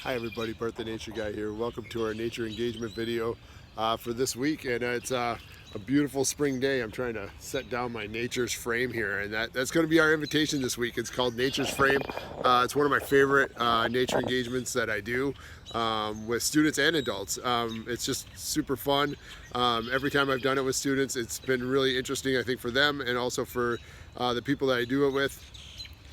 Hi everybody, Bart the Nature Guy here. Welcome to our nature engagement video for this week, and it's a beautiful spring day. I'm trying to set down my nature's frame here, and that's going to be our invitation this week. It's called Nature's Frame. It's one of my favorite nature engagements that I do with students and adults. It's just super fun. Every time I've done it with students, it's been really interesting, I think, for them and also for the people that I do it with,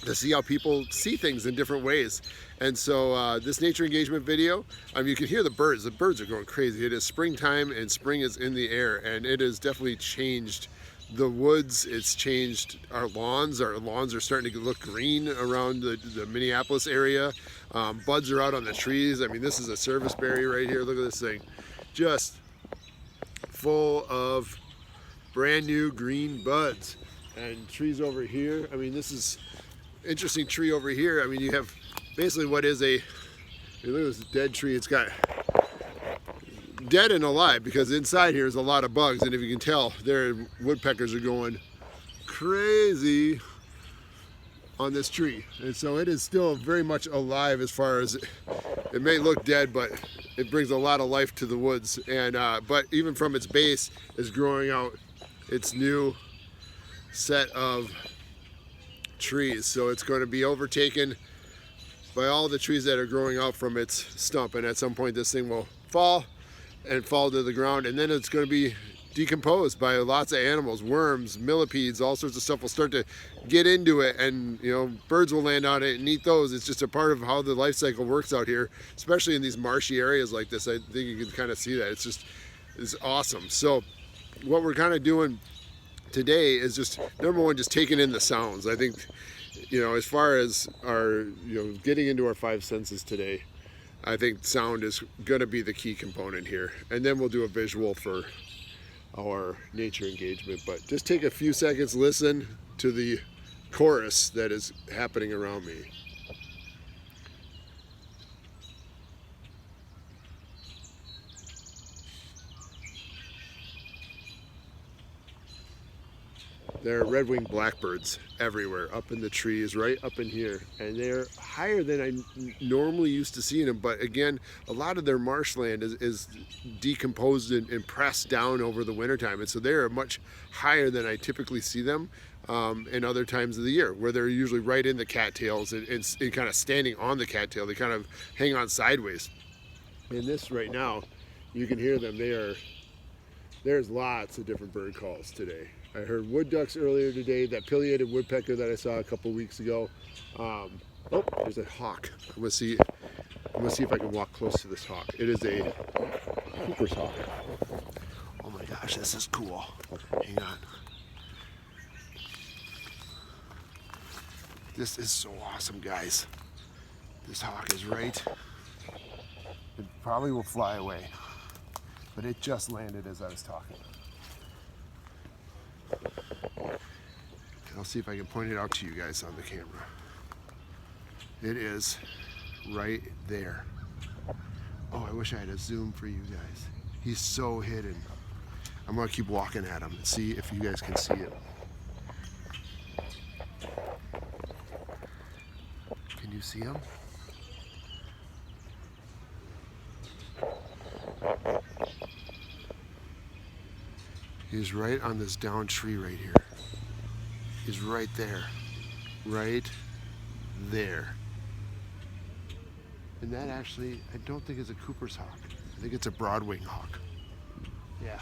to see how people see things in different ways. And so this nature engagement video, you can hear the birds. The birds are going crazy. It is springtime and spring is in the air, and it has definitely changed the woods. It's changed our lawns. Our lawns are starting to look green around the Minneapolis area. Buds are out on the trees. I mean, this is a Serviceberry right here. Look at this thing. Just full of brand new green buds. And trees over here. I mean, this is interesting tree over here. I mean, you have basically what is look at this dead tree. It's got dead and alive because inside here is a lot of bugs, and if you can tell, their woodpeckers are going crazy on this tree. And so it is still very much alive. As far as it may look dead, but it brings a lot of life to the woods. And but even from its base is growing out its new set of trees. So it's going to be overtaken by all the trees that are growing out from its stump, and at some point this thing will fall to the ground, and then it's going to be decomposed by lots of animals. Worms, millipedes, all sorts of stuff will start to get into it, and birds will land on it and eat those. It's just a part of how the life cycle works out here, especially in these marshy areas like this. I think you can kind of see that. It's awesome. So what we're kind of doing today is just, number one, just taking in the sounds. I think, as far as our, getting into our five senses today, I think sound is going to be the key component here. And then we'll do a visual for our nature engagement. But just take a few seconds, listen to the chorus that is happening around me. There are red-winged blackbirds everywhere, up in the trees, right up in here. And they're higher than I normally used to seeing them. But again, a lot of their marshland is decomposed and pressed down over the wintertime. And so they're much higher than I typically see them in other times of the year, where they're usually right in the cattails and kind of standing on the cattail. They kind of hang on sideways. In this right now, you can hear them. There's lots of different bird calls today. I heard wood ducks earlier today, that pileated woodpecker that I saw a couple weeks ago. Oh, there's a hawk. I'm gonna see if I can walk close to this hawk. It is a Cooper's hawk. Oh my gosh, this is cool. Hang on. This is so awesome, guys. This hawk is right. It probably will fly away, but it just landed as I was talking. I'll see if I can point it out to you guys on the camera. It is right there. Oh, I wish I had a zoom for you guys. He's so hidden. I'm gonna keep walking at him and see if you guys can see it. Can you see him? He's right on this down tree right here. He's right there. Right there. And that actually, I don't think is a Cooper's hawk. I think it's a broadwing hawk. Yeah.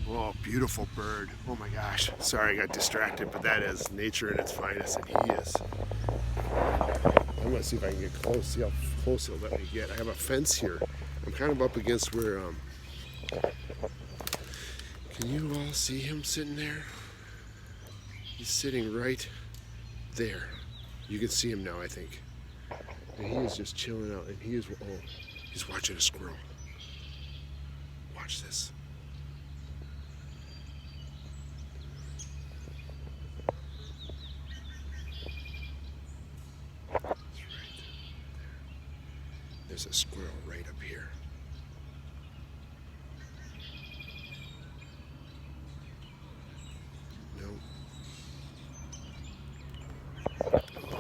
Oh, beautiful bird. Oh my gosh. Sorry, I got distracted, but that is nature at its finest, and he is. I'm gonna see if I can get close, see how close he'll let me get. I have a fence here. I'm kind of up against where, can you all see him sitting there? He's sitting right there. You can see him now, I think. And he is just chilling out, and he's watching a squirrel. Watch this. It's right there. There's a squirrel right up here.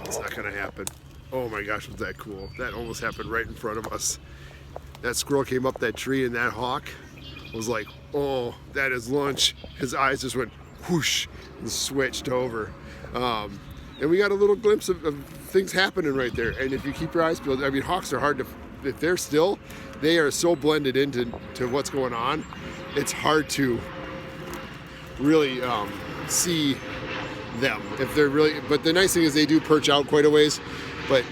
It's not going to happen. Oh my gosh, was that cool. That almost happened right in front of us. That squirrel came up that tree and that hawk was like, oh, that is lunch. His eyes just went whoosh and switched over. And we got a little glimpse of things happening right there. And if you keep your eyes peeled, I mean, hawks are hard to, if they're still, they are so blended into what's going on. It's hard to really see them if they're really, but the nice thing is they do perch out quite a ways. But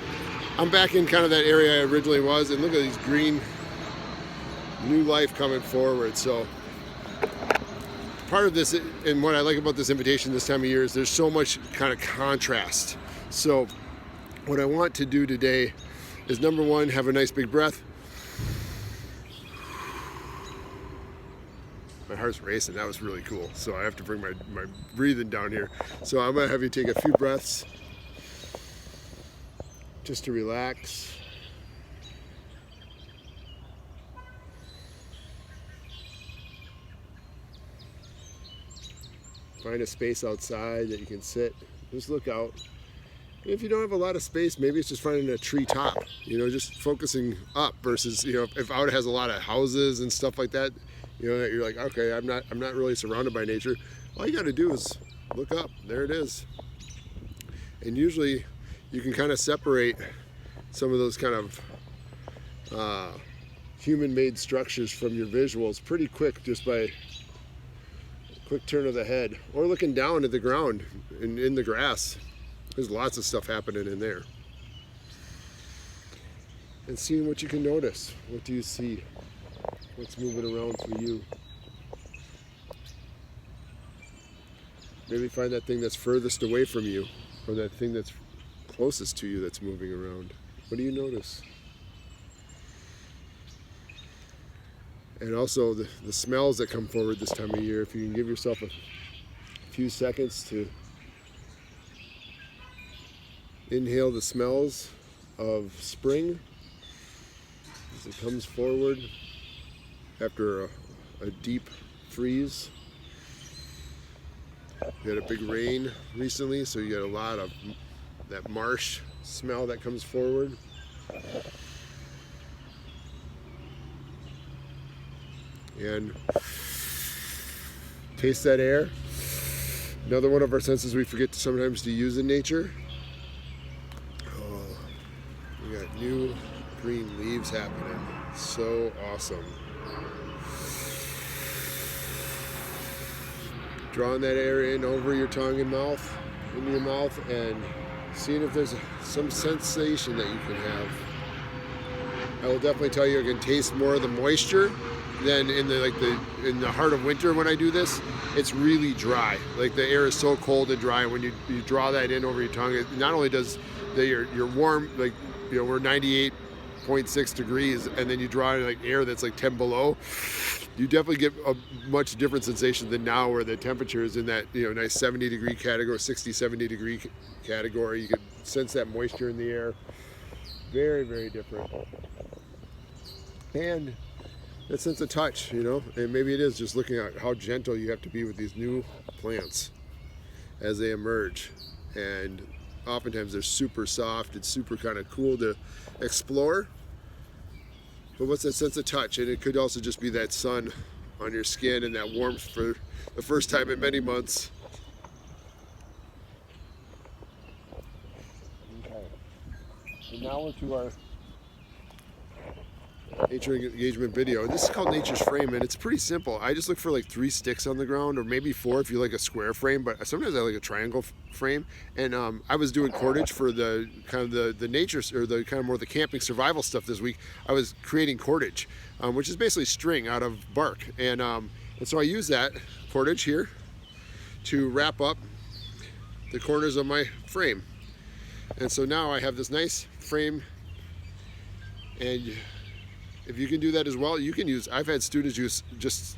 I'm back in kind of that area I originally was, and look at these green, new life coming forward. So part of this, and what I like about this invitation this time of year, is there's so much kind of contrast. So what I want to do today is, number one, have a nice big breath. My heart's racing. That was really cool. So I have to bring my breathing down here. So I'm gonna have you take a few breaths just to relax. Find a space outside that you can sit. Just look out. If you don't have a lot of space, maybe it's just finding a tree top, you know, just focusing up versus, you know, if out has a lot of houses and stuff like that, you know, you're like, okay, I'm not really surrounded by nature. All you got to do is look up. There it is. And usually you can kind of separate some of those kind of human-made structures from your visuals pretty quick, just by a quick turn of the head or looking down at the ground in the grass. There's lots of stuff happening in there. And seeing what you can notice. What do you see? What's moving around for you? Maybe find that thing that's furthest away from you, or that thing that's closest to you that's moving around. What do you notice? And also the smells that come forward this time of year. If you can give yourself a few seconds to inhale the smells of spring as it comes forward after a deep freeze. We had a big rain recently, so you got a lot of that marsh smell that comes forward. And taste that air. Another one of our senses we forget sometimes to use in nature. Oh, we got new green leaves happening. So awesome. Drawing that air in over your tongue and mouth, into your mouth, and seeing if there's some sensation that you can have. I will definitely tell you, I can taste more of the moisture than in the heart of winter. When I do this, it's really dry. Like, the air is so cold and dry. When you draw that in over your tongue, it not only does you're warm, like, you know, we're 98.6 degrees, and then you draw in like air that's like 10 below. You definitely get a much different sensation than now, where the temperature is in that, you know, nice 70 degree category, 60, 70 degree category. You can sense that moisture in the air. Very, very different. And that sense of touch, you know, and maybe it is just looking at how gentle you have to be with these new plants as they emerge. And oftentimes they're super soft. It's super kind of cool to explore. But what's that sense of touch? And it could also just be that sun on your skin and that warmth for the first time in many months. Okay. And now we're to our nature engagement video. This is called Nature's Frame, and it's pretty simple. I just look for like 3 sticks on the ground, or maybe 4 if you like a square frame, but sometimes I like a triangle frame. And I was doing cordage for the kind of the nature, or the kind of more the camping survival stuff this week. I was creating cordage, which is basically string out of bark, and so I use that cordage here to wrap up the corners of my frame. And so now I have this nice frame, and if you can do that as well, you can use, I've had students use just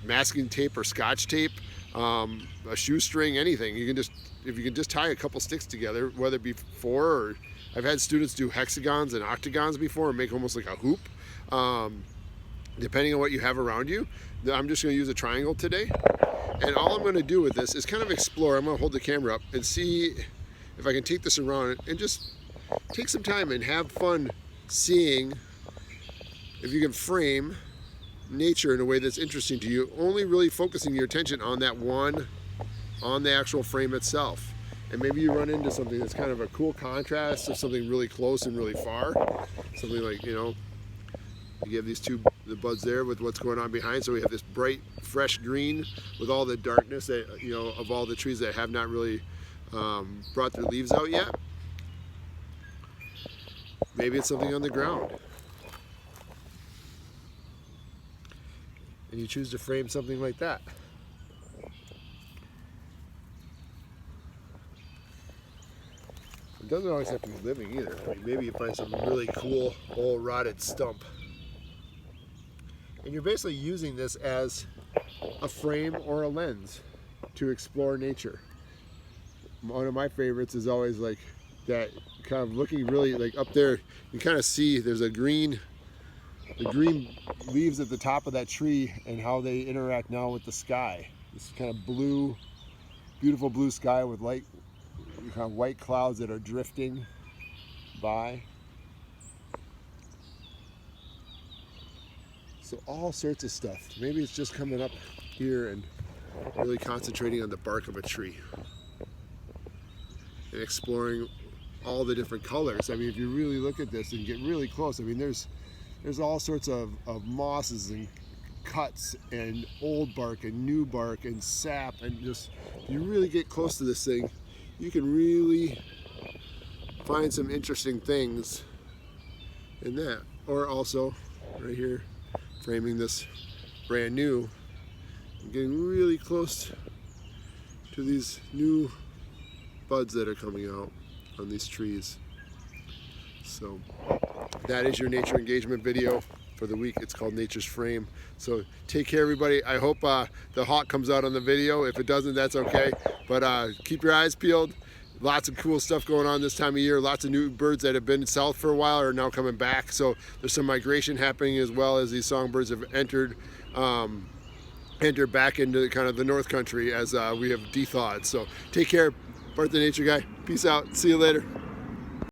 masking tape or scotch tape, a shoestring, anything. You can just, if you can just tie a couple sticks together, whether it be 4, or I've had students do hexagons and octagons before and make almost like a hoop, depending on what you have around you. I'm just going to use a triangle today. And all I'm going to do with this is kind of explore. I'm going to hold the camera up and see if I can take this around and just take some time and have fun seeing if you can frame nature in a way that's interesting to you, only really focusing your attention on that one, on the actual frame itself. And maybe you run into something that's kind of a cool contrast of something really close and really far. Something like, you know, you have these the buds there with what's going on behind. So we have this bright, fresh green with all the darkness that, you know, of all the trees that have not really brought their leaves out yet. Maybe it's something on the ground. And you choose to frame something like that. It doesn't always have to be living either. I mean, maybe you find some really cool old rotted stump. And you're basically using this as a frame or a lens to explore nature. One of my favorites is always like that, kind of looking really like up there, you kind of see there's the green leaves at the top of that tree and how they interact now with the sky. This kind of blue, beautiful blue sky with light, kind of white clouds that are drifting by. So all sorts of stuff. Maybe it's just coming up here and really concentrating on the bark of a tree and exploring all the different colors. I mean, if you really look at this and get really close, I mean, there's all sorts of mosses and cuts and old bark and new bark and sap, and just, if you really get close to this thing, you can really find some interesting things in that. Or also, right here, framing this brand new, I'm getting really close to these new buds that are coming out on these trees. So that is your nature engagement video for the week. It's called Nature's Frame. So take care, everybody. I hope the hawk comes out on the video. If it doesn't, that's okay. But keep your eyes peeled. Lots of cool stuff going on this time of year. Lots of new birds that have been south for a while are now coming back. So there's some migration happening, as well as these songbirds have entered back into kind of the North Country as we have de-thawed. So take care. Bart the Nature Guy. Peace out. See you later.